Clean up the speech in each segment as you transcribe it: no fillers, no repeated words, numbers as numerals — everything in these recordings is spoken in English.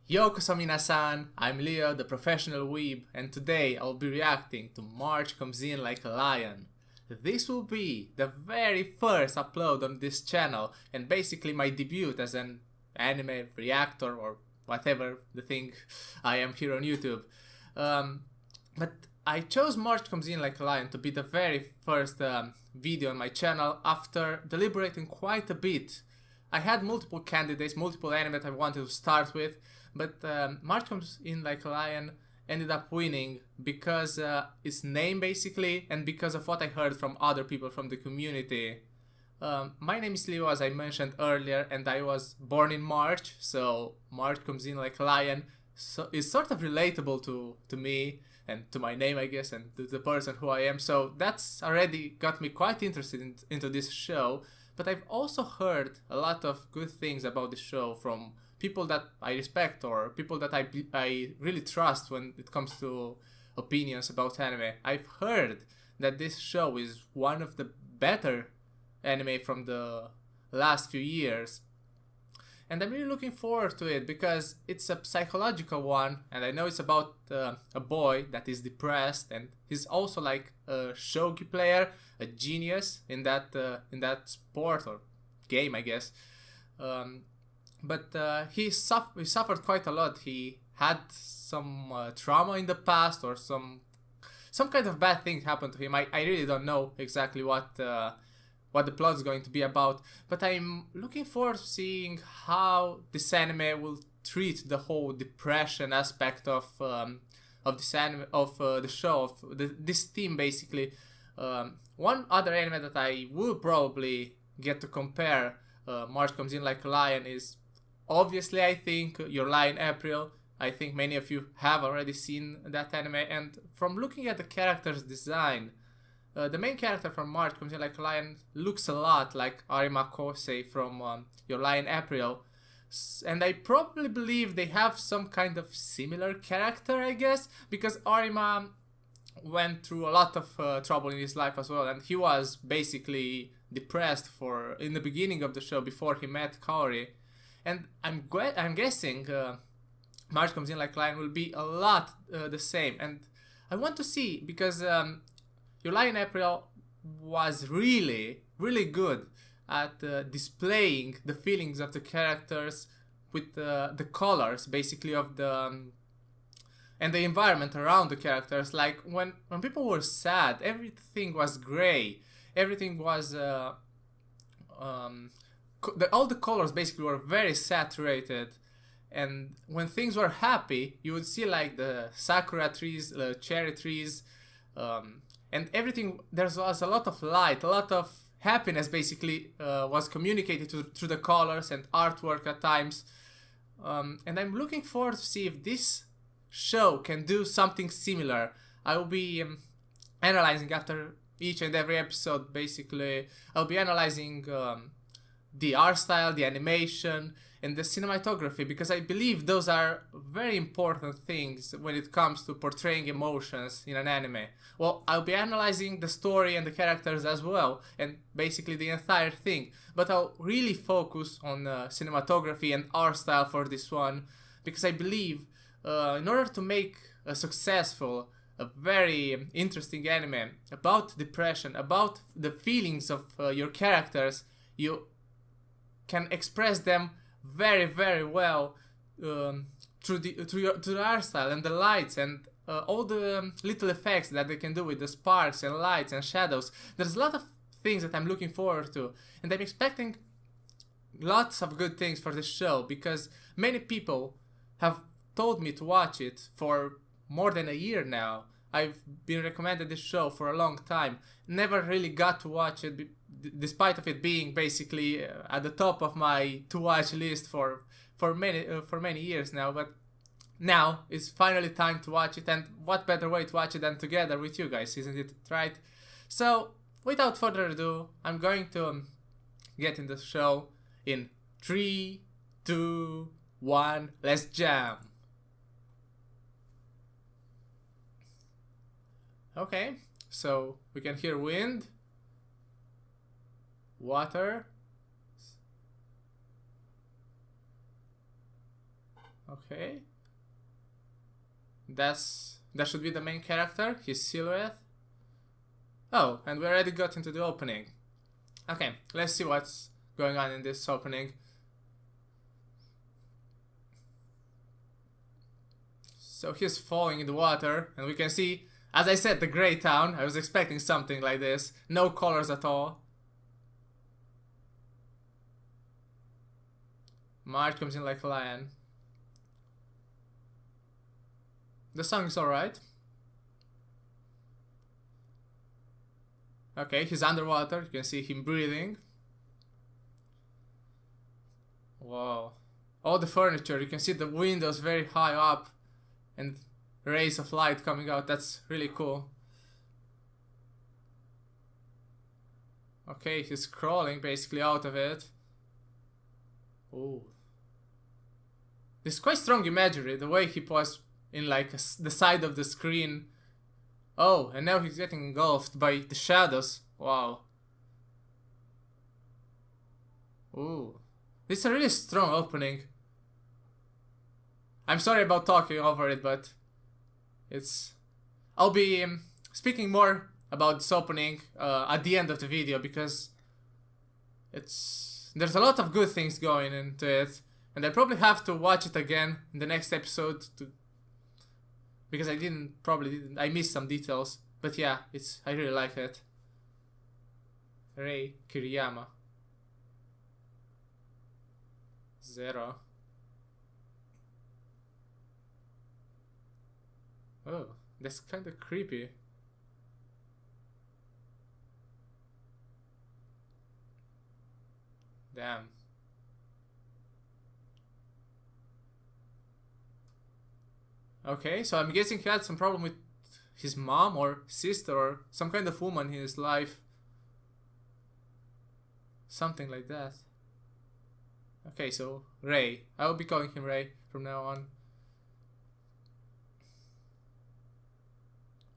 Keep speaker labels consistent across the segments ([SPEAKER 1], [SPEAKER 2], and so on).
[SPEAKER 1] Yokoso minasan, I'm Leo, the professional weeb, and today I'll be reacting to March Comes In Like a Lion. This will be the very first upload on this channel and basically my debut as an anime reactor or whatever the thing I am here on YouTube. But I chose March Comes In Like a Lion to be the very first video on my channel after deliberating quite a bit. I had multiple candidates, multiple anime that I wanted to start with, but March Comes In Like a Lion ended up winning because its name basically, and because of what I heard from other people from the community. My name is Leo, as I mentioned earlier, and I was born in March, so March Comes In Like a Lion is sort of relatable to me and to my name, I guess, and to the person who I am, so that's already got me quite interested into this show. But I've also heard a lot of good things about the show from people that I respect or people that I really trust when it comes to opinions about anime. I've heard that this show is one of the better anime from the last few years. And I'm really looking forward to it because it's a psychological one, and I know it's about a boy that is depressed, and he's also like a shogi player, a genius in that sport or game, I guess. But he suffered quite a lot. He had some trauma in the past, or some kind of bad thing happened to him. I really don't know exactly what the plot is going to be about, but I'm looking forward to seeing how this anime will treat the whole depression aspect of this anime, of the show, of this theme basically. One other anime that I will probably get to compare March Comes In Like a Lion is obviously, I think, Your Lie in April. I think many of you have already seen that anime, and from looking at the character's design, the main character from March Comes In Like a Lion looks a lot like Arima Kosei from Your Lie in April, and I probably believe they have some kind of similar character, I guess, because Arima went through a lot of trouble in his life as well, and he was basically depressed in the beginning of the show before he met Kaori, and I'm guessing March Comes In Like a Lion will be a lot the same, and I want to see because Your Lie in April was really good at displaying the feelings of the characters with the colors basically of the and the environment around the characters. Like when people were sad, everything was gray, everything was all the colors basically were very saturated. And when things were happy, you would see like the sakura trees, the cherry trees, and everything. There was a lot of light, a lot of happiness basically was communicated through the colors and artwork at times. And I'm looking forward to see if this show can do something similar. I will be analyzing after each and every episode. Basically, I'll be analyzing the art style, the animation, and the cinematography, because I believe those are very important things when it comes to portraying emotions in an anime. Well, I'll be analyzing the story and the characters as well, and basically the entire thing, but I'll really focus on cinematography and art style for this one, because I believe in order to make a successful, a very interesting anime about depression, about the feelings of your characters, you can express them very well through the art style and the lights and all the little effects that they can do with the sparks and lights and shadows. There's a lot of things that I'm looking forward to, and I'm expecting lots of good things for this show, because many people have told me to watch it for more than a year now. I've been recommended this show for a long time, never really got to watch it, despite of it being basically at the top of my to-watch list for many years now. But now it's finally time to watch it, and what better way to watch it than together with you guys, isn't it right? So without further ado, I'm going to get in the show in 3, 2, 1, let's jam. Okay, so we can hear wind, water, Okay. That should be the main character, his silhouette. Oh, and we already got into the opening. Okay, let's see what's going on in this opening. So he's falling in the water, and we can see, as I said, the gray town. I was expecting something like this. No colors at all. March comes in like a lion. The song is alright. Okay, he's underwater. You can see him breathing. Wow. All the furniture, you can see the windows very high up and rays of light coming out. That's really cool. Okay, he's crawling basically out of it. Ooh. This is quite strong imagery, the way he was in like the side of the screen. Oh, and now he's getting engulfed by the shadows. Wow. Ooh. This is a really strong opening. I'm sorry about talking over it, but I'll be speaking more about this opening at the end of the video, because there's a lot of good things going into it, and I probably have to watch it again in the next episode because I missed some details. But yeah, I really like it. Rei Kiriyama. 0. Oh, that's kind of creepy. Damn. Okay, so I'm guessing he had some problem with his mom or sister or some kind of woman in his life. Something like that. Okay, so Rei. I will be calling him Rei from now on.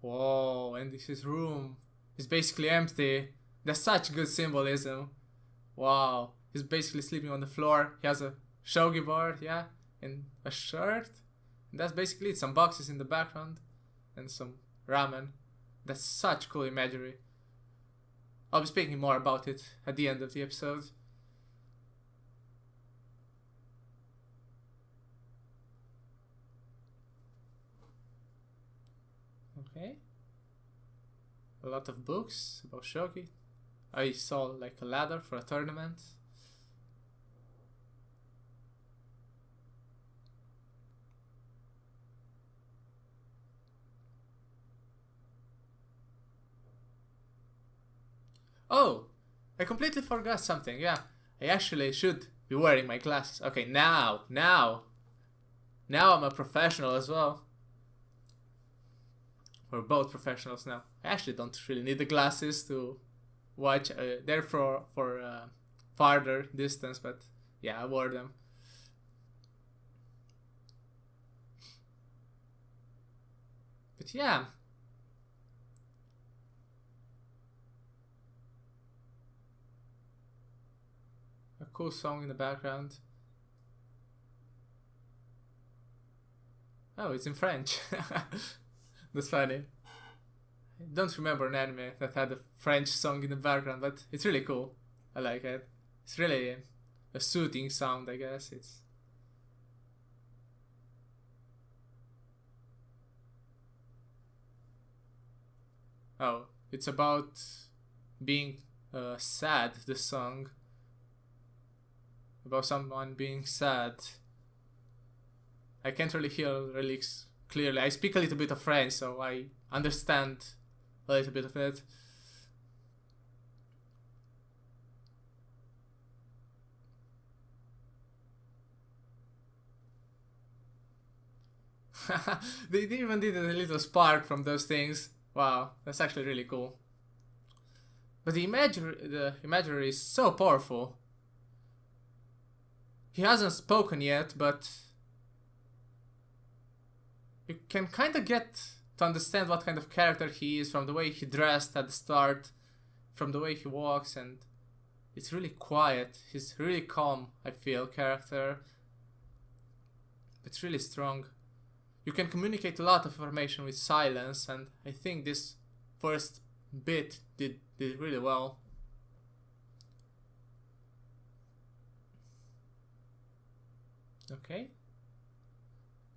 [SPEAKER 1] Whoa, and his room is basically empty. That's such good symbolism. Wow, he's basically sleeping on the floor. He has a shogi board, yeah, and a shirt. And that's basically it. Some boxes in the background and some ramen. That's such cool imagery. I'll be speaking more about it at the end of the episode. Okay. A lot of books about shogi. I saw like a ladder for a tournament. Oh, I completely forgot something. Yeah, I actually should be wearing my glasses. Okay, now I'm a professional as well. We're both professionals now. I actually don't really need the glasses to watch. They're for farther distance, but yeah, I wore them. But yeah. A cool song in the background. Oh, it's in French. That's funny. I don't remember an anime that had a French song in the background, but it's really cool. I like it. It's really a soothing sound, I guess. Oh, it's about being sad, the song. About someone being sad. I can't really hear lyrics clearly. I speak a little bit of French, so I understand a little bit of it. They even did a little spark from those things. Wow, that's actually really cool. But the imagery is so powerful. He hasn't spoken yet, but you can kind of get to understand what kind of character he is from the way he dressed at the start, from the way he walks, and it's really quiet. He's really calm, I feel, character. It's really strong. You can communicate a lot of information with silence, and I think this first bit did really well. Okay.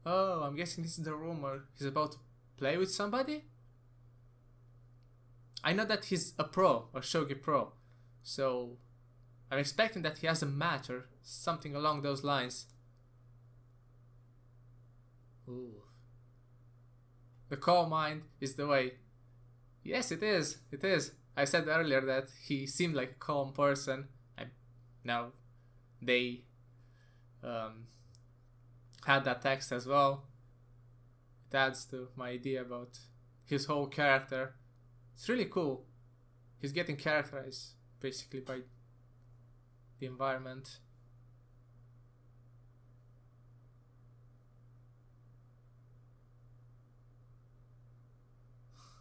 [SPEAKER 1] Oh, I'm guessing this is the rumor. He's about to play with somebody? I know that he's a pro, a shogi pro, so I'm expecting that he has a match or something along those lines. Ooh. The calm mind is the way. Yes, it is. It is. I said earlier that he seemed like a calm person. Now they had that text as well. It adds to my idea about his whole character. It's really cool. He's getting characterized basically by the environment.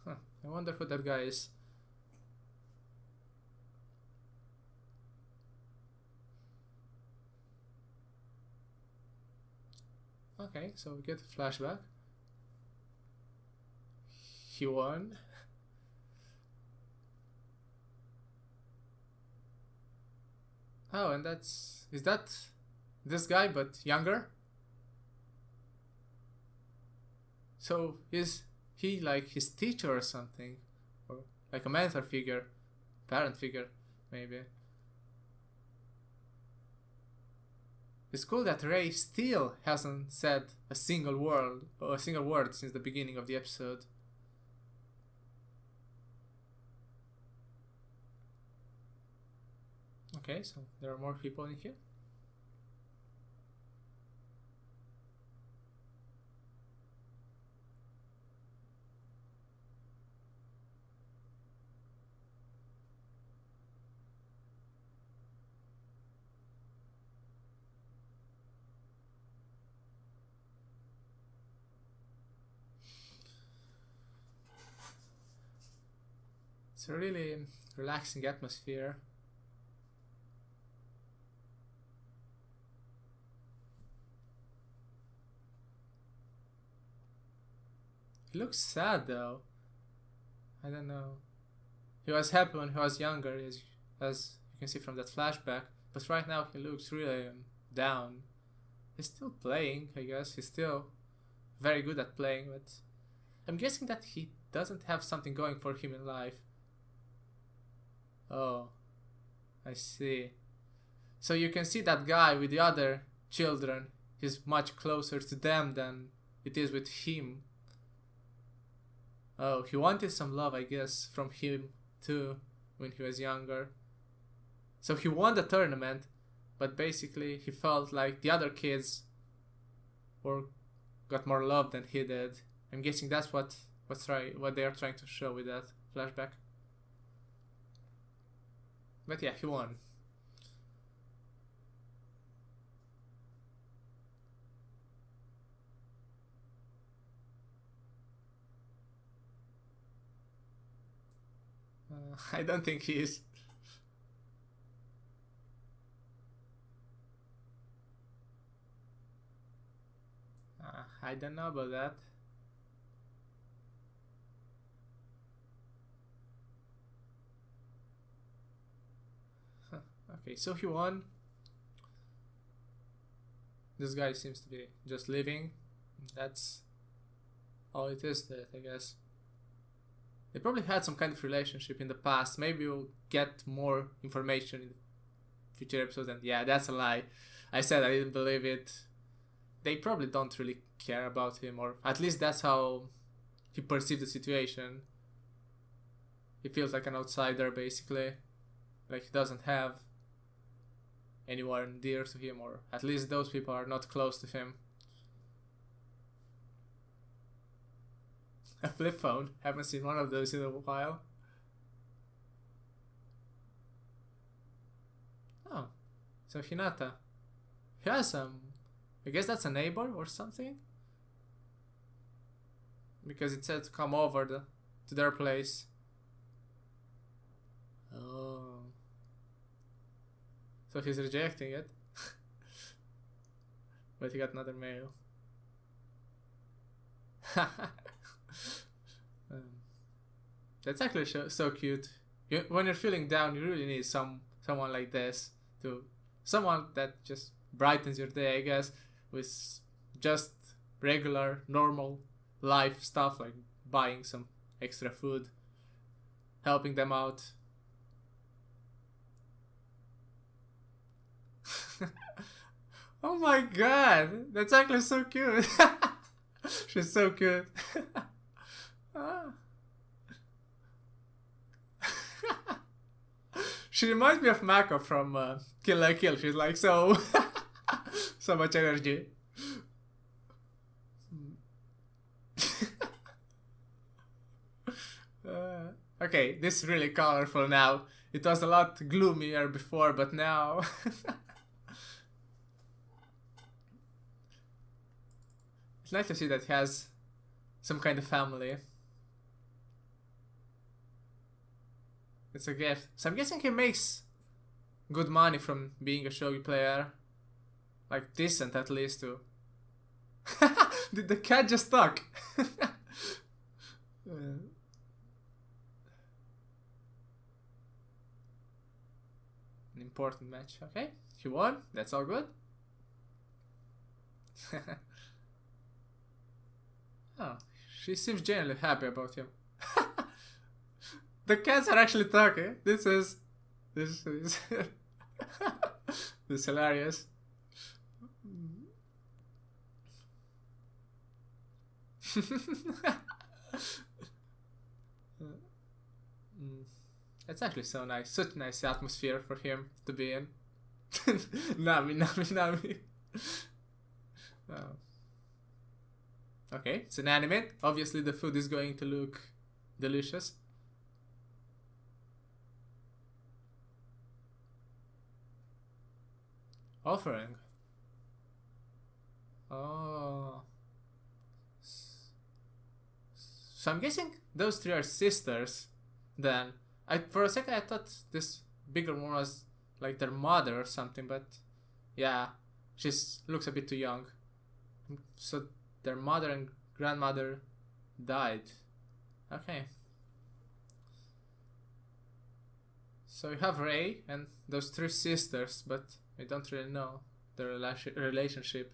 [SPEAKER 1] Huh. I wonder who that guy is. Okay, so we get a flashback. He won. Oh, and is that this guy but younger? So is he like his teacher or something? Or like a mentor figure? Parent figure, maybe. It's cool that Rei still hasn't said a single word since the beginning of the episode. Okay, so there are more people in here. It's a really relaxing atmosphere. He looks sad though. I don't know. He was happy when he was younger, as you can see from that flashback. But right now he looks really down. He's still playing, I guess. He's still very good at playing, but I'm guessing that he doesn't have something going for him in life. Oh, I see. So you can see that guy with the other children. He's much closer to them than it is with him. Oh, he wanted some love, I guess, from him too when he was younger. So he won the tournament, but basically he felt like the other kids got more love than he did. I'm guessing that's what they are trying to show with that flashback. But yeah, he won. I don't think he is. I don't know about that. Okay, so he won. This guy seems to be just living. That's all it is, that I guess. They probably had some kind of relationship in the past. Maybe we'll get more information in future episodes. And yeah, that's a lie. I said I didn't believe it. They probably don't really care about him, or at least that's how he perceives the situation. He feels like an outsider, basically. Like he doesn't have anyone dear to him, or at least those people are not close to him. A flip phone. Haven't seen one of those in a while. Oh, so Hinata. He has some. I guess that's a neighbor or something. Because it said to come over to their place. Oh. So he's rejecting it. But he got another mail. Um, that's actually so cute. When you're feeling down, you really need someone like this to someone that just brightens your day, I guess, with just regular, normal life stuff like buying some extra food, helping them out. Oh my god, that's actually so cute. She's so cute. Ah. She reminds me of Mako from Kill la Kill. She's like so so much energy. Okay, this is really colorful now. It was a lot gloomier before, but now it's nice to see that he has some kind of family. It's a gift. So I'm guessing he makes good money from being a shogi player. Like decent at least too. Did the cat just talk? An important match. Okay, he won. That's all good. Oh, she seems genuinely happy about him. The cats are actually talking. This is this is hilarious. It's actually so nice. Such a nice atmosphere for him to be in. Nami, Nami, Nami. Oh. Okay, it's an anime. Obviously the food is going to look delicious. Offering. Oh. So I'm guessing those three are sisters then. For a second I thought this bigger one was like their mother or something, but yeah, she looks a bit too young. So their mother and grandmother died. Okay. So you have Rei and those three sisters, but I don't really know their relationship.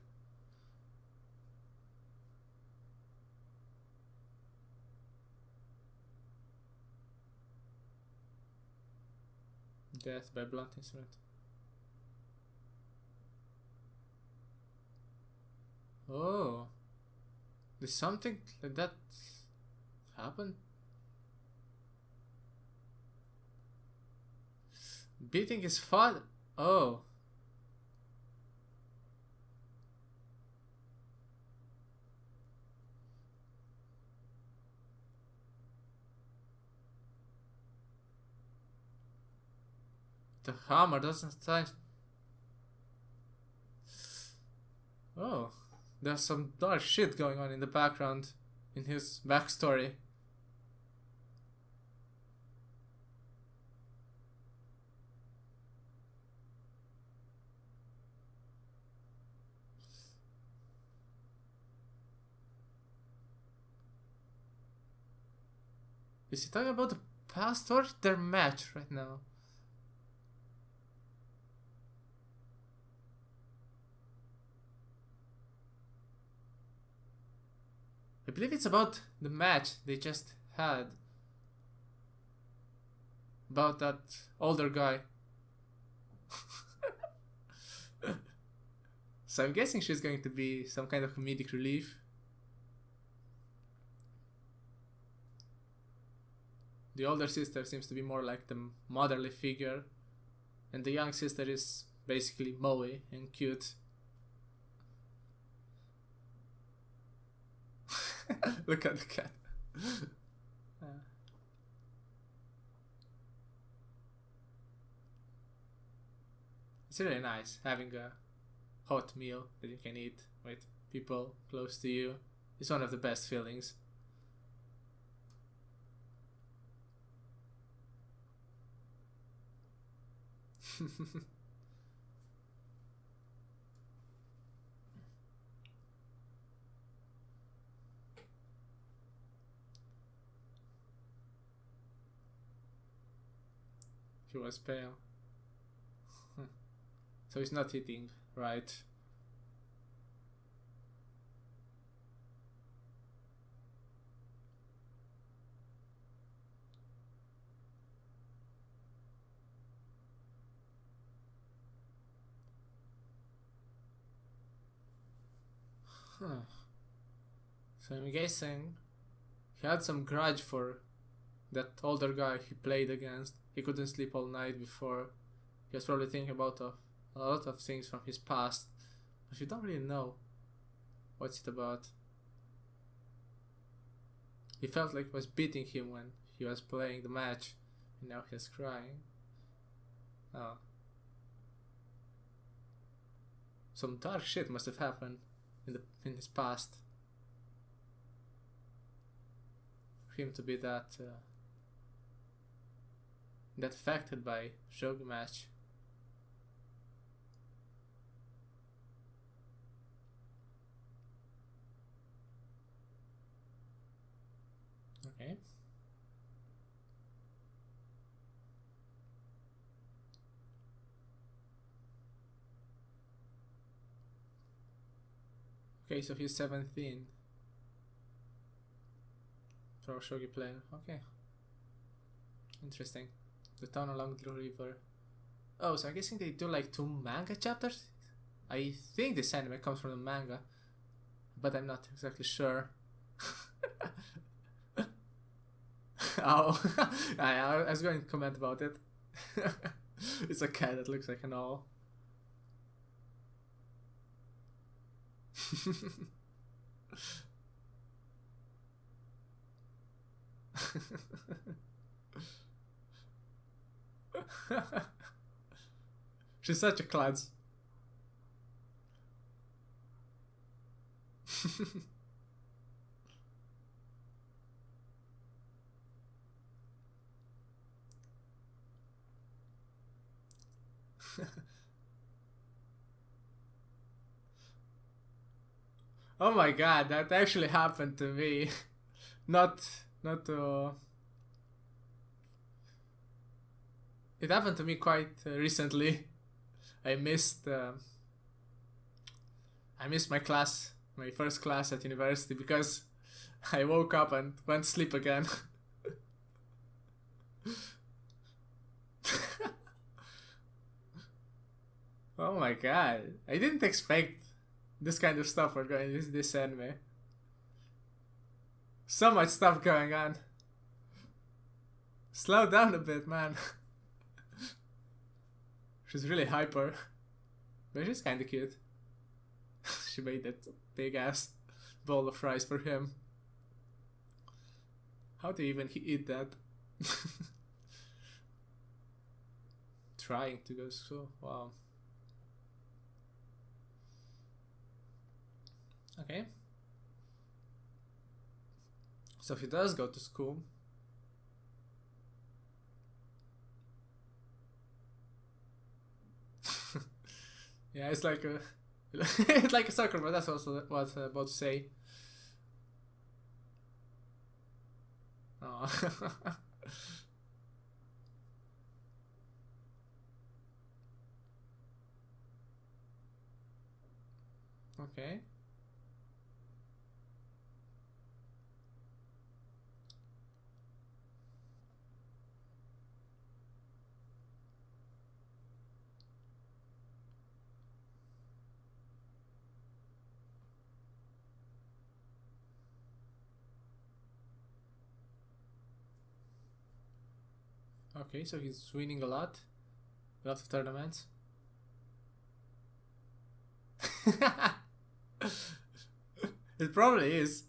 [SPEAKER 1] Death by blunt instrument. Oh, did something like that happen? Beating his father. Oh. The hammer doesn't touch. Oh, there's some dark shit going on in the background in his backstory. Is he talking about the past or their match right now? I believe it's about the match they just had. About that older guy. So I'm guessing she's going to be some kind of comedic relief. The older sister seems to be more like the motherly figure. And the young sister is basically moe and cute. Look at the cat. It's really nice having a hot meal that you can eat with people close to you. It's one of the best feelings. he was pale. So he's not eating, right? Huh. So I'm guessing he had some grudge for that older guy he played against. He couldn't sleep all night before. He was probably thinking about a lot of things from his past, but you don't really know what's it about. He felt like he was beating him when he was playing the match, and now he's crying. Oh. Some dark shit must have happened in his past for him to be that affected by shogi match. Okay. Okay, so he's 17. Pro shogi player. Okay. Interesting. The town along the river. Oh, so I'm guessing they do like 2 manga chapters? I think this anime comes from the manga, but I'm not exactly sure. Oh, I was going to comment about it. It's a cat that looks like an owl. She's such a klutz. Oh my god, that actually happened to me. not It happened to me quite recently. I missed my class, my first class at university, because I woke up and went to sleep again. Oh my god, I didn't expect this kind of stuff for going this anime. So much stuff going on. Slow down a bit, man. She's really hyper, but she's kinda cute. She made that big ass bowl of rice for him. How do you even eat that? Trying to go to school. Wow. Okay. So he does go to school. Yeah, it's like a it's like a circle, but that's also what I was about to say. Oh. Okay. Okay, so he's winning a lot of tournaments. It probably is.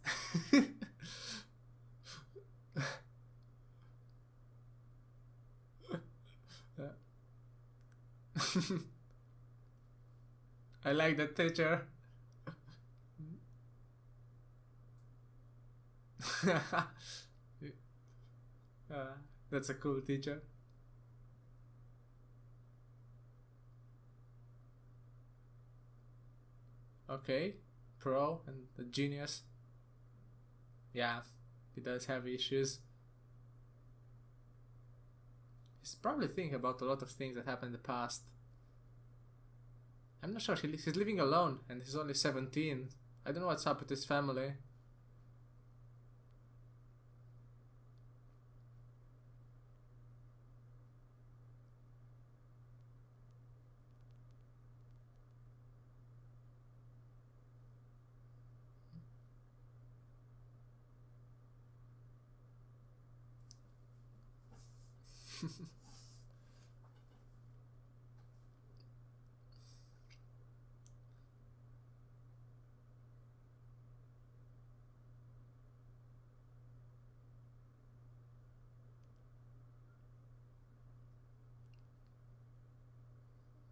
[SPEAKER 1] I like that teacher. That's a cool teacher. Okay, pro and a genius. Yeah, he does have issues. He's probably thinking about a lot of things that happened in the past. I'm not sure, he's living alone and he's only 17. I don't know what's up with his family.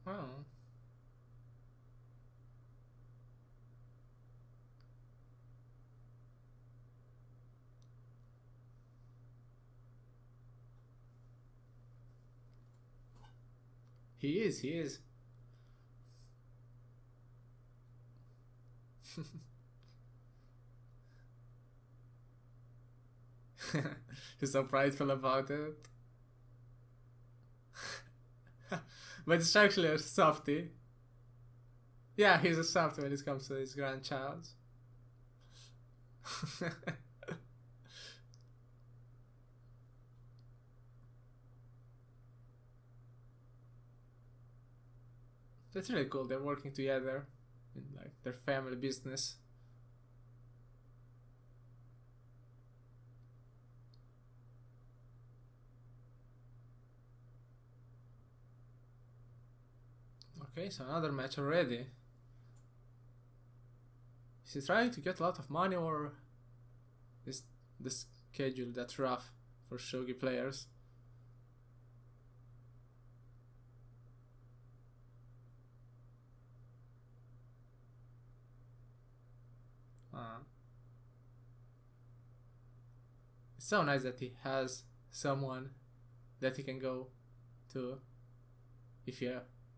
[SPEAKER 1] Oh. He is. He's so prideful about it. But it's actually a softie. Yeah, he's a softie when it comes to his grandchild. That's really cool. They're working together in like their family business. Okay, so another match already. Is he trying to get a lot of money, or is the schedule that rough for shogi players? It's so nice that he has someone that he can go to if he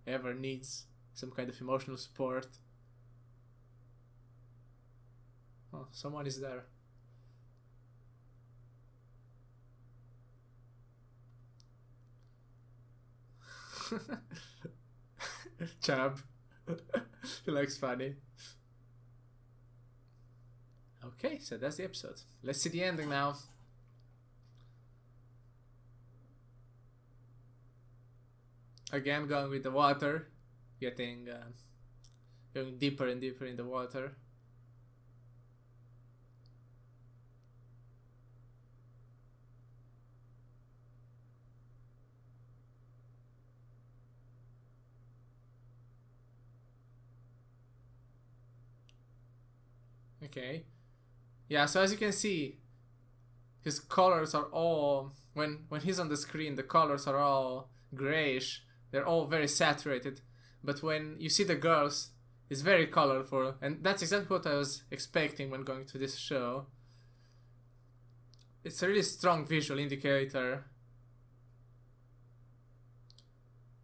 [SPEAKER 1] ever needs some kind of emotional support. Oh, someone is there. Chub. He looks funny. Okay, so that's the episode. Let's see the ending now. Again, going with the water, getting going deeper and deeper in the water. Okay. Yeah, so as you can see, his colors are all, when he's on the screen, the colors are all grayish. They're all very saturated. But when you see the girls, it's very colorful. And that's exactly what I was expecting when going to this show. It's a really strong visual indicator.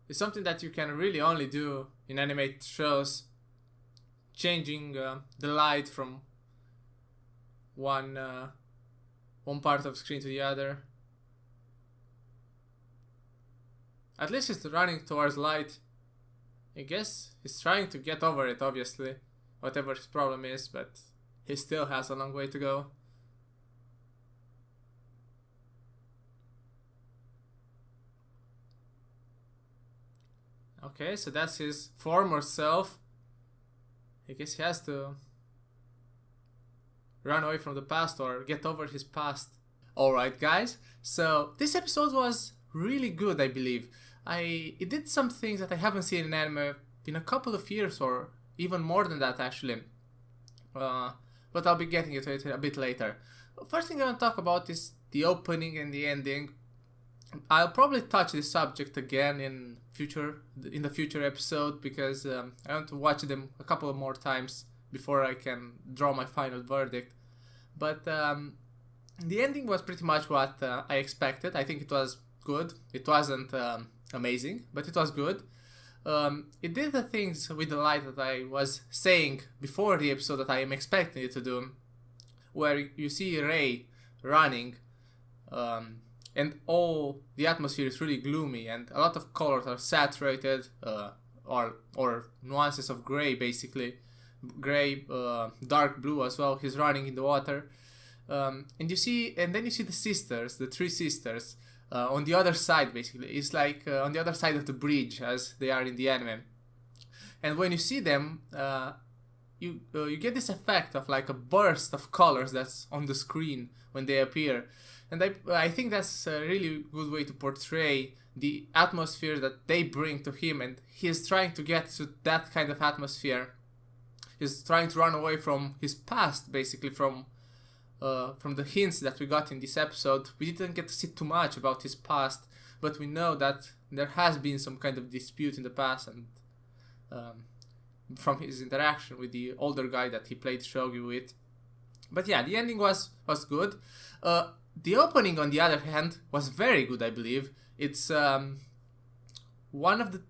[SPEAKER 1] It's something that you can really only do in animated shows. Changing the light from one part of the screen to the other. At least he's running towards light. I guess he's trying to get over it, obviously, whatever his problem is, but he still has a long way to go. Okay, so that's his former self. I guess he has to run away from the past or get over his past. Alright guys, so this episode was really good, I believe. It did some things that I haven't seen in anime in a couple of years, or even more than that actually. But I'll be getting into it a bit later. First thing I want to talk about is the opening and the ending. I'll probably touch this subject again in the future episode, because I want to watch them a couple of more times before I can draw my final verdict. But the ending was pretty much what I expected. I think it was good. It wasn't amazing, but it was good. It did the things with the light that I was saying before the episode that I am expecting it to do, where you see Rei running and all the atmosphere is really gloomy, and a lot of colors are saturated, or nuances of gray, basically gray, dark blue as well. He's running in the water, and then you see the sisters, the three sisters, on the other side. Basically, it's like on the other side of the bridge as they are in the anime. And when you see them, you get this effect of like a burst of colors that's on the screen when they appear. And I think that's a really good way to portray the atmosphere that they bring to him, and he is trying to get to that kind of atmosphere. He's trying to run away from his past, basically, from the hints that we got in this episode. We didn't get to see too much about his past, but we know that there has been some kind of dispute in the past, and from his interaction with the older guy that he played shogi with. But yeah, the ending was good. The opening, on the other hand, was very good, I believe. It's one of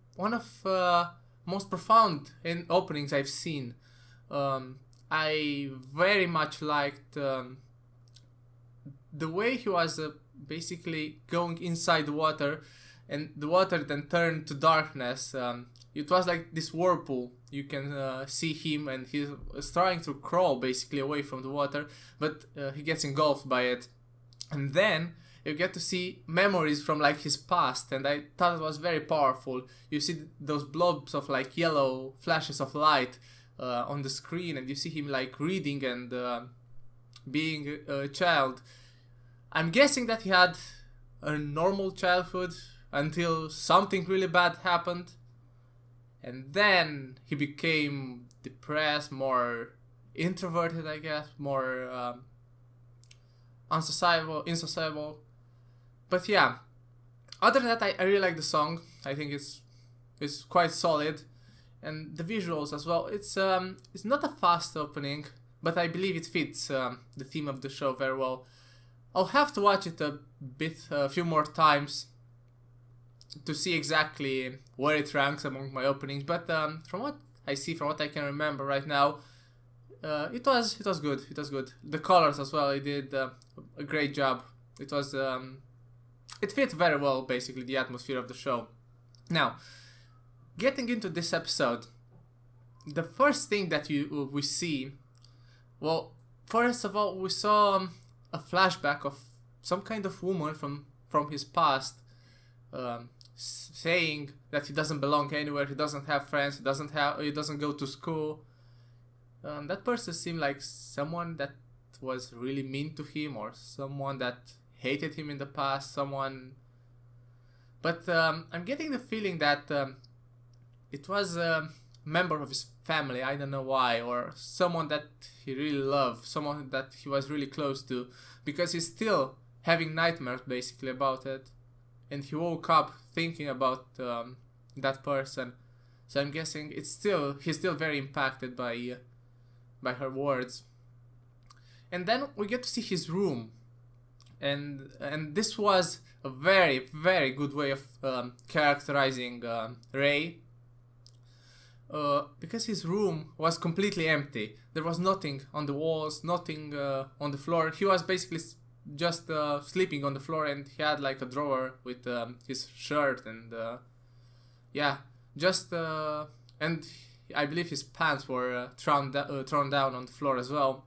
[SPEAKER 1] most profound openings I've seen. I very much liked the way he was basically going inside the water, and the water then turned to darkness. It was like this whirlpool. You can see him, and he's trying to crawl basically away from the water, but he gets engulfed by it. And then you get to see memories from like his past, and I thought it was very powerful. You see those blobs of like yellow flashes of light on the screen, and you see him like reading and being a child. I'm guessing that he had a normal childhood until something really bad happened, and then he became depressed, more introverted, I guess, more insociable. But yeah, other than that, I really like the song. I think it's quite solid, and the visuals as well. It's not a fast opening, but I believe it fits the theme of the show very well. I'll have to watch it a few more times to see exactly where it ranks among my openings. But from what I see, from what I can remember right now, it was good. It was good. The colors as well. It did a great job. It was it fit very well, basically, the atmosphere of the show. Now, getting into this episode, the first thing that we see, well, first of all, we saw a flashback of some kind of woman from his past, saying that he doesn't belong anywhere, he doesn't have friends, he doesn't go to school. That person seemed like someone that was really mean to him, or someone that hated him in the past, but I'm getting the feeling that it was a member of his family, I don't know why, or someone that he really loved, someone that he was really close to, because he's still having nightmares basically about it, and he woke up thinking about that person. So I'm guessing he's still very impacted by her words. And then we get to see his room, and this was a very, very good way of characterizing Rei, because his room was completely empty. There was nothing on the walls, nothing on the floor. He was basically just sleeping on the floor, and he had like a drawer with his shirt and and I believe his pants were thrown down on the floor as well.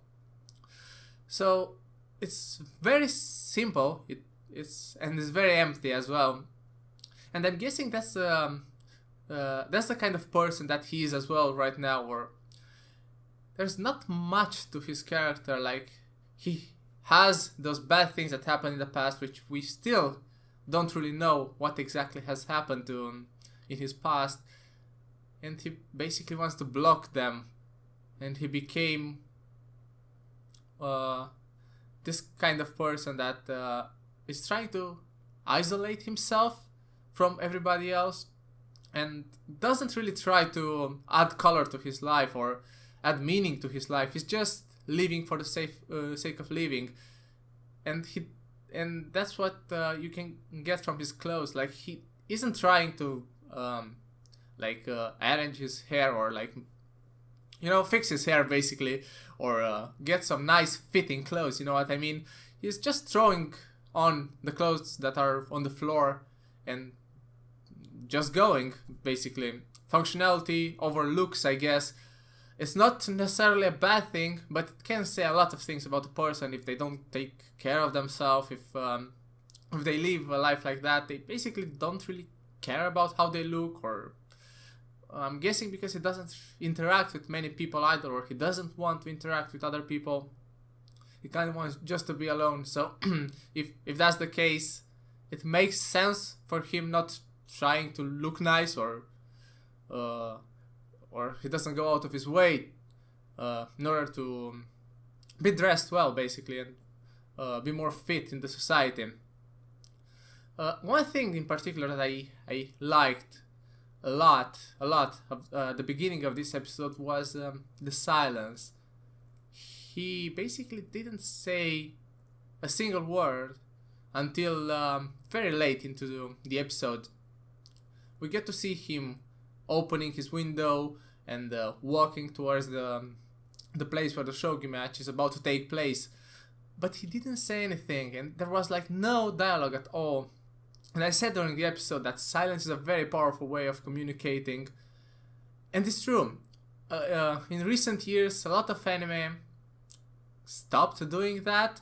[SPEAKER 1] So it's very simple. It's very empty as well, and I'm guessing that's the kind of person that he is as well right now. Or there's not much to his character. Like, he has those bad things that happened in the past, which we still don't really know what exactly has happened to him in his past, and he basically wants to block them, and he became this kind of person that is trying to isolate himself from everybody else, and doesn't really try to add color to his life or add meaning to his life. He's just living for the sake of living, and that's what you can get from his clothes. Like, he isn't trying to arrange his hair, or fix his hair basically, or get some nice fitting clothes, you know what I mean. He's just throwing on the clothes that are on the floor and just going, basically. Functionality over looks, I guess. It's not necessarily a bad thing, but it can say a lot of things about a person if they don't take care of themselves, if they live a life like that. They basically don't really care about how they look, or I'm guessing because he doesn't interact with many people either, or he doesn't want to interact with other people. He kind of wants just to be alone. So if that's the case, it makes sense for him not trying to look nice, or he doesn't go out of his way in order to be dressed well, basically, and be more fit in the society. One thing in particular that I liked a lot of the beginning of this episode was the silence. He basically didn't say a single word until very late into the episode. We get to see him opening his window and walking towards the place where the shogi match is about to take place, but he didn't say anything, and there was like no dialogue at all. And I said during the episode that silence is a very powerful way of communicating, and it's true. In recent years, a lot of anime stopped doing that.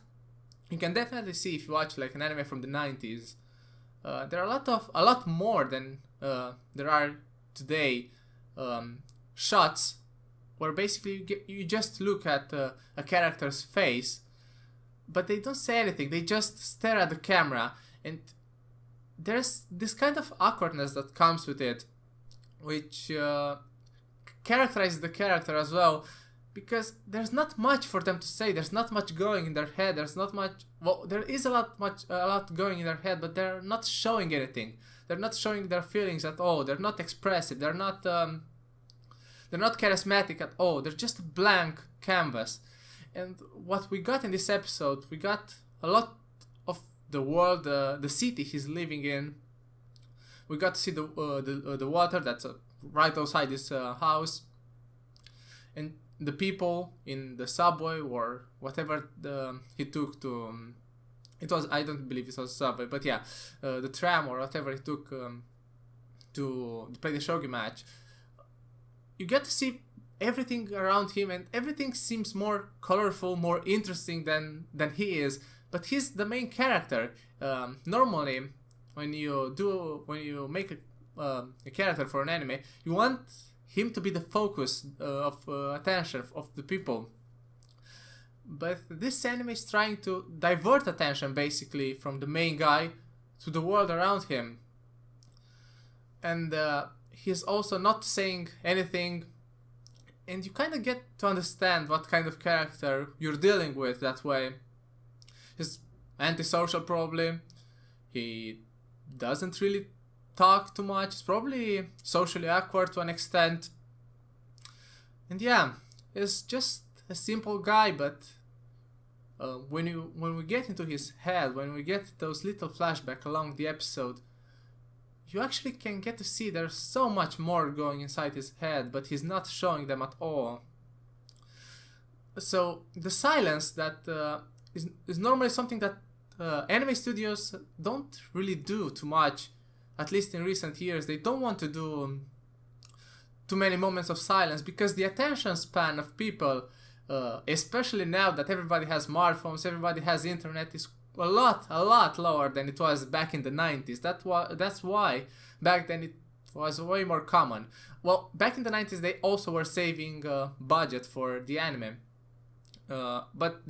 [SPEAKER 1] You can definitely see if you watch like an anime from the 90s. There are a lot more than there are today shots where basically you just look at a character's face, but they don't say anything. They just stare at the camera, and there's this kind of awkwardness that comes with it, which characterizes the character as well, because there's not much for them to say. There's not much going in their head. There's not much. Well, there is a lot going in their head, but they're not showing anything. They're not showing their feelings at all. They're not expressive. They're not charismatic at all. They're just a blank canvas. And what we got in this episode, we got a lot of the world, the city he's living in. We got to see the water that's right outside his house, and the people in the subway or whatever he took to. It was, I don't believe it was a subway, but yeah, the tram or whatever he took to play the shogi match. You get to see everything around him, and everything seems more colorful, more interesting than he is. But he's the main character. Normally, when you make a character for an anime, you want him to be the focus of attention of the people. But this anime is trying to divert attention basically from the main guy to the world around him. And he's also not saying anything, and you kind of get to understand what kind of character you're dealing with that way. He's antisocial probably. He doesn't really talk too much. He's probably socially awkward to an extent. And yeah, he's just a simple guy, but when we get into his head, when we get those little flashbacks along the episode, you actually can get to see there's so much more going inside his head, but he's not showing them at all. So the silence that is normally something that anime studios don't really do too much, at least in recent years. They don't want to do too many moments of silence, because the attention span of people, especially now that everybody has smartphones, everybody has internet, is a lot lower than it was back in the 90s. That's why back then it was way more common. Well, back in the 90s they also were saving budget for the anime, but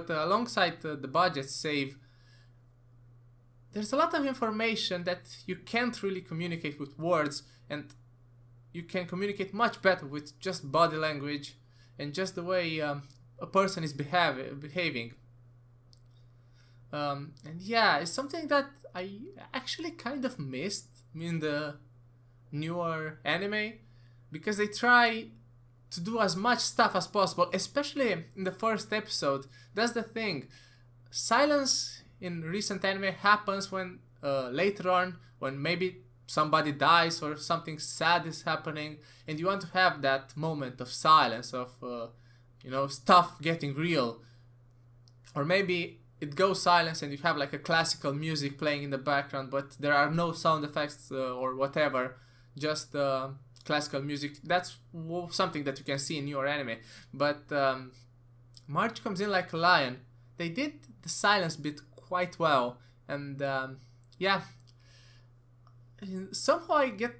[SPEAKER 1] alongside the budget save, there's a lot of information that you can't really communicate with words, and you can communicate much better with just body language and just the way a person is behaving. And yeah, it's something that I actually kind of missed in the newer anime, because they try to do as much stuff as possible, especially in the first episode. That's the thing. Silence in recent anime happens when later on, when maybe somebody dies or something sad is happening, and you want to have that moment of silence, of stuff getting real. Or maybe it goes silence and you have like a classical music playing in the background, but there are no sound effects or whatever, just classical music. That's something that you can see in your anime. But March comes in like a lion. They did the silence bit quite well, and yeah, somehow I get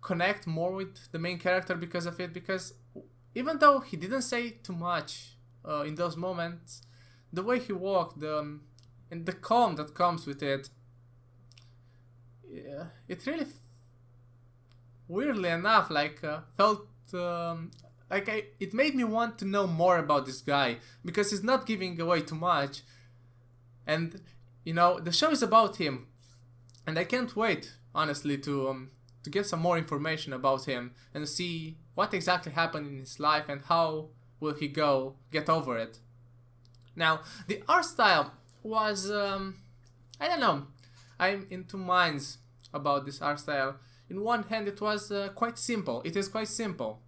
[SPEAKER 1] connect more with the main character because of it, because even though he didn't say too much in those moments, the way he walked, and the calm that comes with it, it really weirdly enough felt it made me want to know more about this guy, because he's not giving away too much, and you know, the show is about him, and I can't wait honestly to get some more information about him and see what exactly happened in his life and how will he get over it. Now, the art style was I don't know, I'm in two minds about this art style. In one hand, it was quite simple. It is quite simple.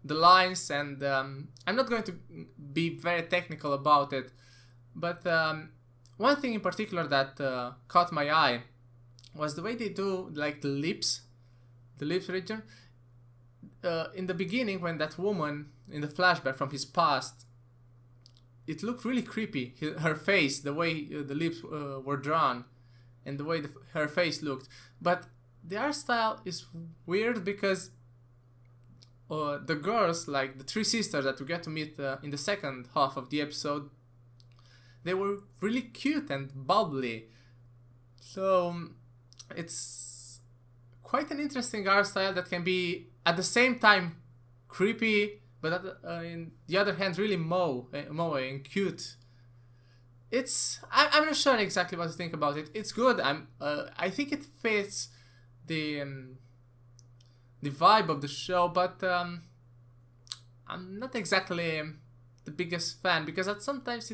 [SPEAKER 1] The lines, and I'm not going to be very technical about it, but one thing in particular that caught my eye was the way they do like the lips region. In the beginning, when that woman in the flashback from his past, it looked really creepy. Her face, the way the lips were drawn, and the way her face looked. But the art style is weird because the girls, like the three sisters that we get to meet in the second half of the episode, they were really cute and bubbly. So it's quite an interesting art style that can be at the same time creepy, but in the other hand really moe and cute. I'm not sure exactly what to think about it. It's good. I think it fits the vibe of the show, but I'm not exactly the biggest fan, because sometimes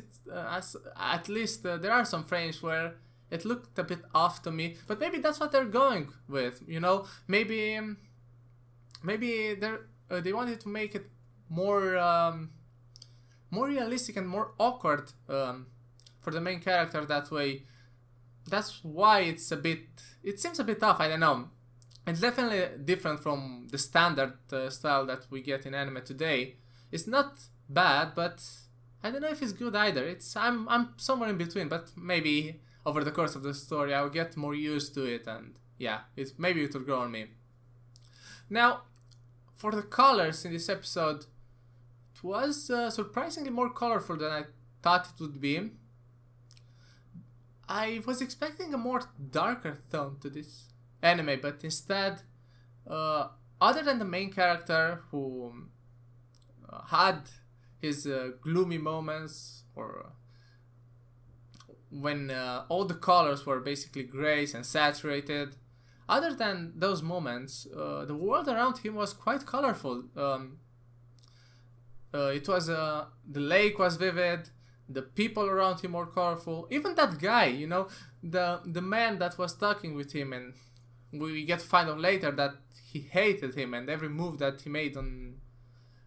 [SPEAKER 1] at least there are some frames where it looked a bit off to me. But maybe that's what they're going with, you know. Maybe they wanted to make it more realistic and more awkward for the main character that way. That's why it seems a bit off. I don't know. It's definitely different from the standard style that we get in anime today. It's not bad, but I don't know if it's good either. I'm somewhere in between, but maybe over the course of the story I'll get more used to it, and yeah, maybe it will grow on me. Now, for the colors in this episode, it was surprisingly more colorful than I thought it would be. I was expecting a more darker tone to this anime, but instead, other than the main character who had his gloomy moments, or when all the colors were basically grays and saturated, other than those moments, the world around him was quite colorful. It was the lake was vivid. The people around him were colorful. Even that guy, you know, the man that was talking with him, and we get to find out later that he hated him, and every move that he made on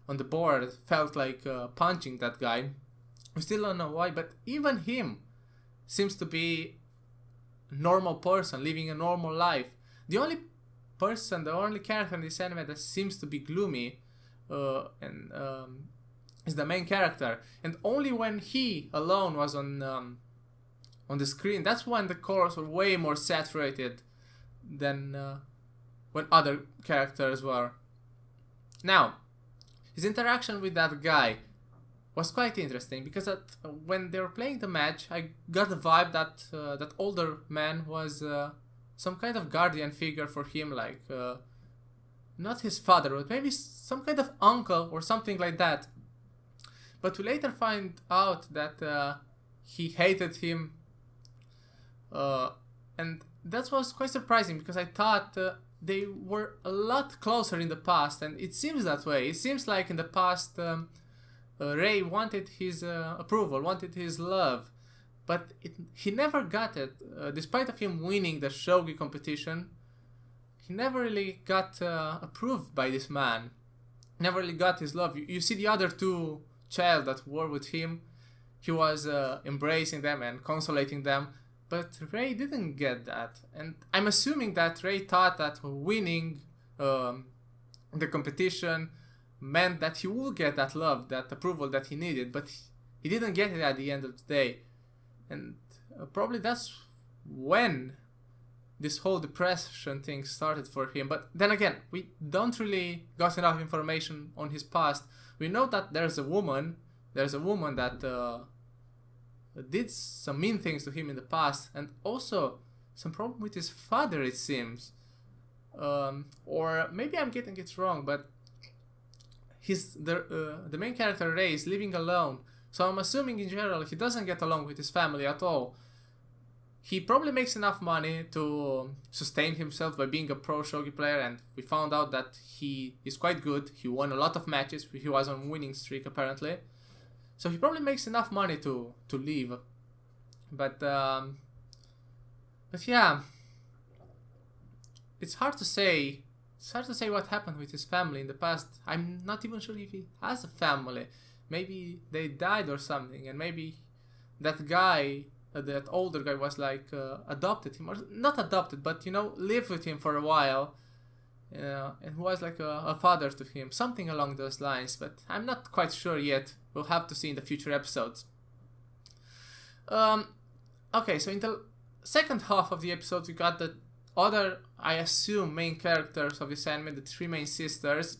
[SPEAKER 1] the board felt like punching that guy. We still don't know why, but even him seems to be a normal person living a normal life. The only character in this anime that seems to be gloomy is the main character, and only when he alone was on the screen, that's when the colors were way more saturated than when other characters were. Now, his interaction with that guy was quite interesting, because when they were playing the match, I got the vibe that that older man was some kind of guardian figure for him, like not his father, but maybe some kind of uncle or something like that. But we later find out that he hated him, and that was quite surprising, because I thought they were a lot closer in the past, and it seems that way. It seems like in the past Rei wanted his approval, wanted his love, but he never got it. Despite of him winning the shogi competition, he never really got approved by this man, never really got his love. You see the other two child that were with him, he was embracing them and consolating them, but Rei didn't get that. And I'm assuming that Rei thought that winning the competition meant that he would get that love, that approval that he needed, but he didn't get it at the end of the day. And probably that's when this whole depression thing started for him. But then again, we don't really got enough information on his past. We know that there's a woman that did some mean things to him in the past, and also some problem with his father, it seems. Or maybe I'm getting it wrong, but the main character Rei is living alone, so I'm assuming in general he doesn't get along with his family at all. He probably makes enough money to sustain himself by being a pro shogi player, and we found out that he is quite good. He won a lot of matches. He was on winning streak apparently, so he probably makes enough money to live. But yeah, it's hard to say. It's hard to say what happened with his family in the past. I'm not even sure if he has a family. Maybe they died or something, and maybe that guy, that older guy, was like adopted him, or not adopted, but lived with him for a while, and was like a father to him, something along those lines. But I'm not quite sure yet. We'll have to see in the future episodes. Okay, so in the second half of the episode, we got the other, I assume, main characters of this anime, the three main sisters,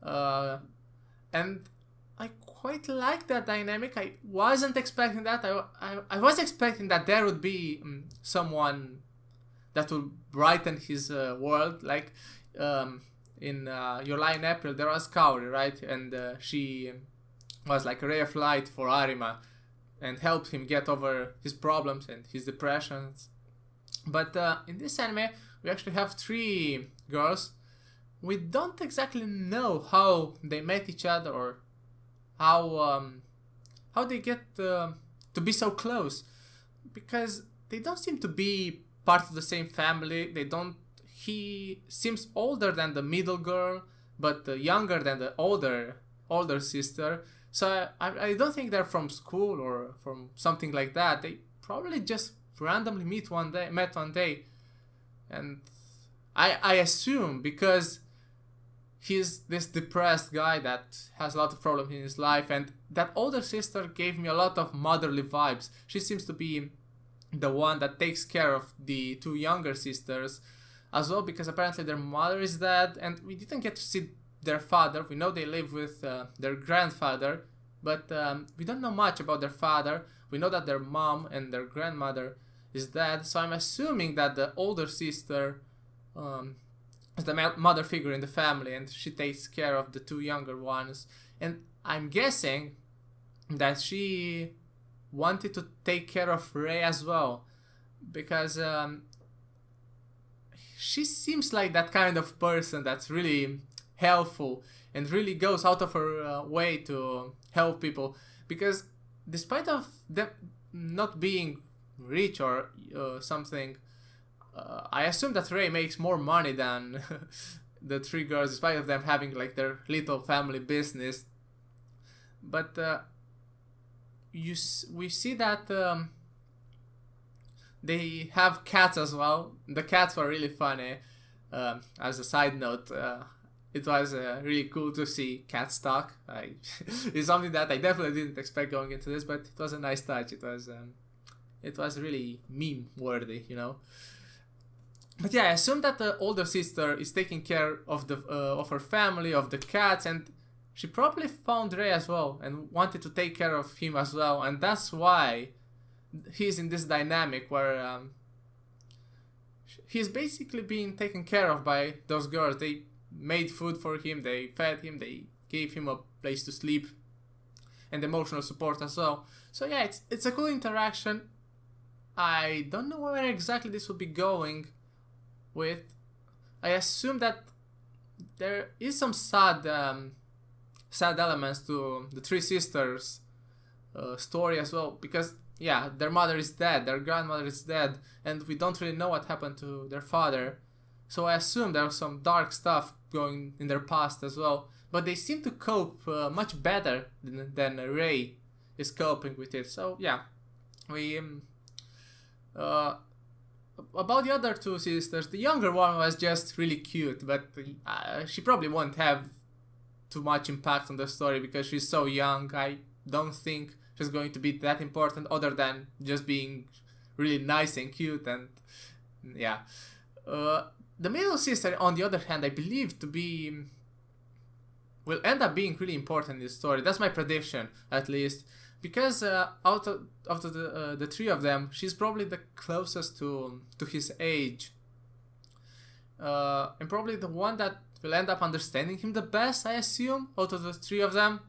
[SPEAKER 1] and I quite like that dynamic. I wasn't expecting that. I was expecting that there would be someone that would brighten his world, like in Your Lie in April there was Kaori, right? And she was like a ray of light for Arima and helped him get over his problems and his depressions. But in this anime we actually have three girls. We don't exactly know how they met each other, or how they get to be so close, because they don't seem to be part of the same family. He seems older than the middle girl, but younger than the older sister. So I don't think they're from school or from something like that. They probably just randomly met one day, and I assume because he's this depressed guy that has a lot of problems in his life, and that older sister gave me a lot of motherly vibes. She seems to be the one that takes care of the two younger sisters as well, because apparently their mother is dead, and we didn't get to see their father. We know they live with their grandfather, but we don't know much about their father. We know that their mom and their grandmother is dead, so I'm assuming that the older sister is the mother figure in the family, and she takes care of the two younger ones. And I'm guessing that she wanted to take care of Rei as well, because she seems like that kind of person that's really helpful and really goes out of her way to help people. Because despite of them not being rich or something, I assume that Rei makes more money than the three girls, despite of them having like their little family business. But we see that they have cats as well. The cats were really funny. As a side note, it was really cool to see cats talk. It's something that I definitely didn't expect going into this, but it was a nice touch. It was really meme worthy, But yeah, I assume that the older sister is taking care of her family, of the cats, and she probably found Rei as well and wanted to take care of him as well, and that's why he's in this dynamic where he's basically being taken care of by those girls. They made food for him, they fed him, they gave him a place to sleep, and emotional support as well. So yeah, it's a cool interaction. I don't know where exactly this will be going with. I assume that there is some sad elements to the three sisters story as well, because yeah, their mother is dead, their grandmother is dead, and we don't really know what happened to their father. So I assume there's some dark stuff going in their past as well. But they seem to cope much better than Rei is coping with it. So yeah, we uh, about the other two sisters, the younger one was just really cute, but she probably won't have too much impact on the story because she's so young. I don't think she's going to be that important, other than just being really nice and cute. And yeah, the middle sister, on the other hand, I believe to be will end up being really important in the story. That's my prediction, at least, because out of the three of them, she's probably the closest to his age, and probably the one that will end up understanding him the best, I assume, out of the three of them.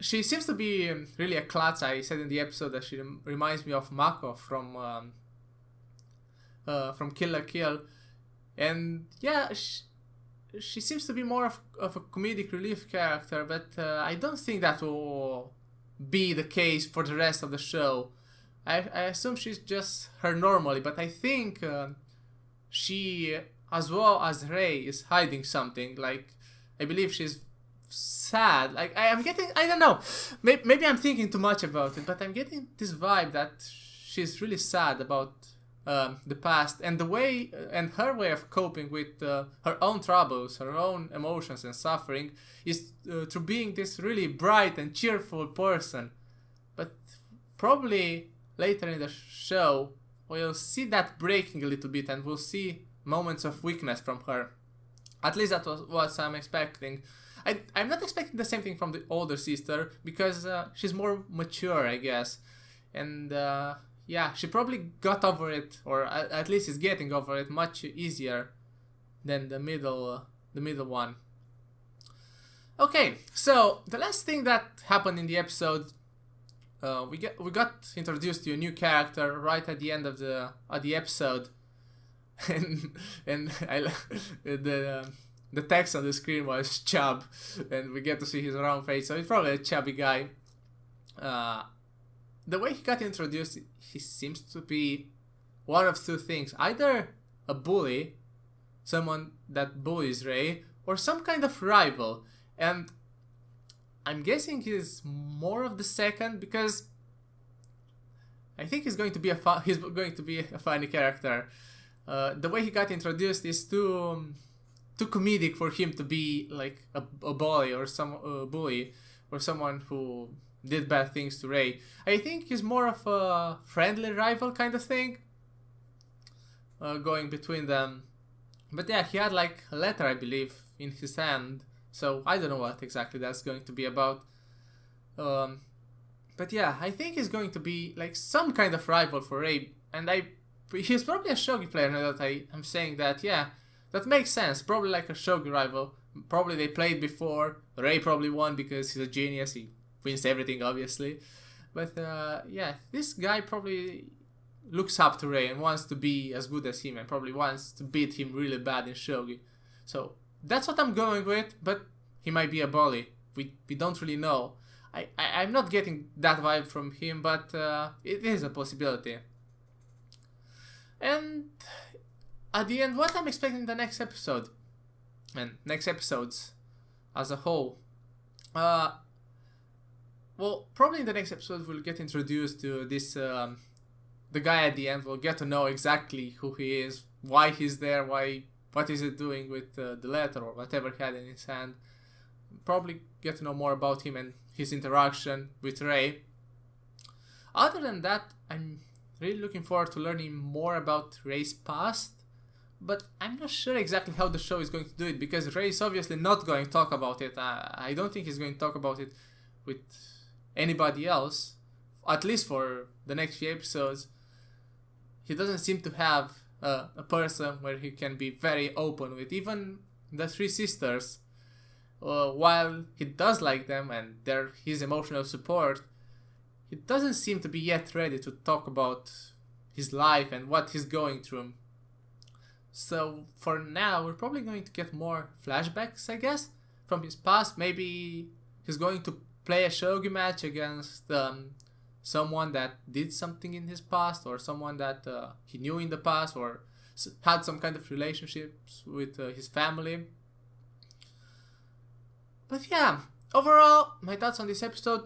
[SPEAKER 1] She seems to be really a klutz. I said in the episode that she reminds me of Mako from Kill la Kill, and yeah, she seems to be more of a comedic relief character, but I don't think that will be the case for the rest of the show. I assume she's just her normally, but I think she, as well as Rei, is hiding something. Like, I believe she's sad. Like, I don't know, maybe I'm thinking too much about it, but I'm getting this vibe that she's really sad about the past, and the way and her way of coping with her own troubles, her own emotions and suffering is through being this really bright and cheerful person. But probably later in the show we'll see that breaking a little bit, and we'll see moments of weakness from her. At least that was what I'm expecting. I'm not expecting the same thing from the older sister, because she's more mature, I guess, and yeah, she probably got over it, or at least is getting over it much easier than the middle one. Okay, so the last thing that happened in the episode, we got introduced to a new character right at the end of the episode, and the text on the screen was Chub, and we get to see his round face, so he's probably a chubby guy. The way he got introduced, he seems to be one of two things: either a bully, someone that bullies Rei, or some kind of rival. And I'm guessing he's more of the second, because I think he's going to be a funny character. The way he got introduced is too comedic for him to be like a bully or some bully or someone who did bad things to Rei. I think he's more of a friendly rival kind of thing going between them. But yeah, he had like a letter, I believe, in his hand, so I don't know what exactly that's going to be about. But yeah, I think he's going to be like some kind of rival for Rei, and he's probably a shogi player. Now that I'm saying that, yeah, that makes sense. Probably like a shogi rival. Probably they played before. Rei probably won because he's a genius. He wins everything, obviously. But yeah, this guy probably looks up to Rei and wants to be as good as him, and probably wants to beat him really bad in shogi. So that's what I'm going with, but he might be a bully. We don't really know. I'm not getting that vibe from him, but it is a possibility. And at the end, what I'm expecting in the next episode, and next episodes as a whole, well, probably in the next episode we'll get introduced to this, the guy at the end. We'll get to know exactly who he is, why he's there, what is he doing with the letter or whatever he had in his hand. Probably get to know more about him and his interaction with Rei. Other than that, I'm really looking forward to learning more about Rei's past, but I'm not sure exactly how the show is going to do it, because Rei is obviously not going to talk about it. I don't think he's going to talk about it with anybody else, at least for the next few episodes. He doesn't seem to have a person where he can be very open with. Even the three sisters, while he does like them and they're his emotional support, he doesn't seem to be yet ready to talk about his life and what he's going through. So for now, we're probably going to get more flashbacks, I guess, from his past. Maybe he's going to play a shogi match against someone that did something in his past, or someone that he knew in the past, or had some kind of relationships with his family. But yeah, overall, my thoughts on this episode: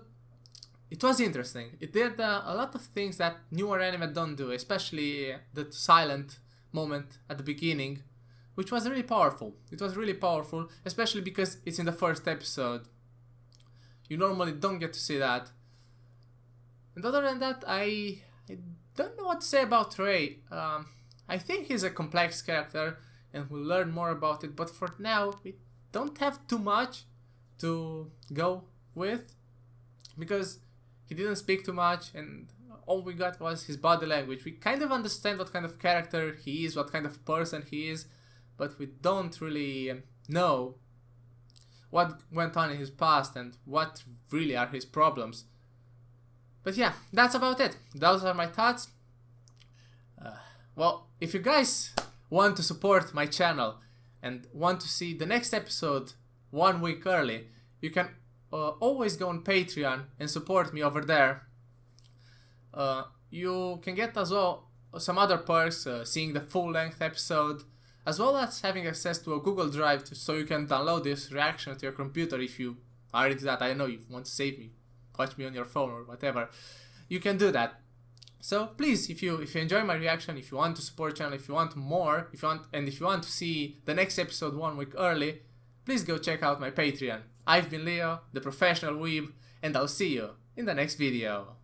[SPEAKER 1] it was interesting. It did a lot of things that newer anime don't do, especially the silent moment at the beginning, which was really powerful. It was really powerful, especially because it's in the first episode. You normally don't get to see that. And other than that, I don't know what to say about Rei. I think he's a complex character, and we'll learn more about it, but for now, we don't have too much to go with, because he didn't speak too much, and all we got was his body language. We kind of understand what kind of character he is, what kind of person he is, but we don't really know what went on in his past and what really are his problems. But yeah, that's about it. Those are my thoughts. Well, if you guys want to support my channel and want to see the next episode 1 week early, you can always go on Patreon and support me over there. You can get as well some other perks, seeing the full-length episode, as well as having access to a Google Drive so you can download this reaction to your computer if you are into that. I don't know, you want to save me, watch me on your phone or whatever, you can do that. So please, if you enjoy my reaction, if you want to support the channel, if you want more, if you want to see the next episode 1 week early, please go check out my Patreon. I've been Leo, the professional weeb, and I'll see you in the next video.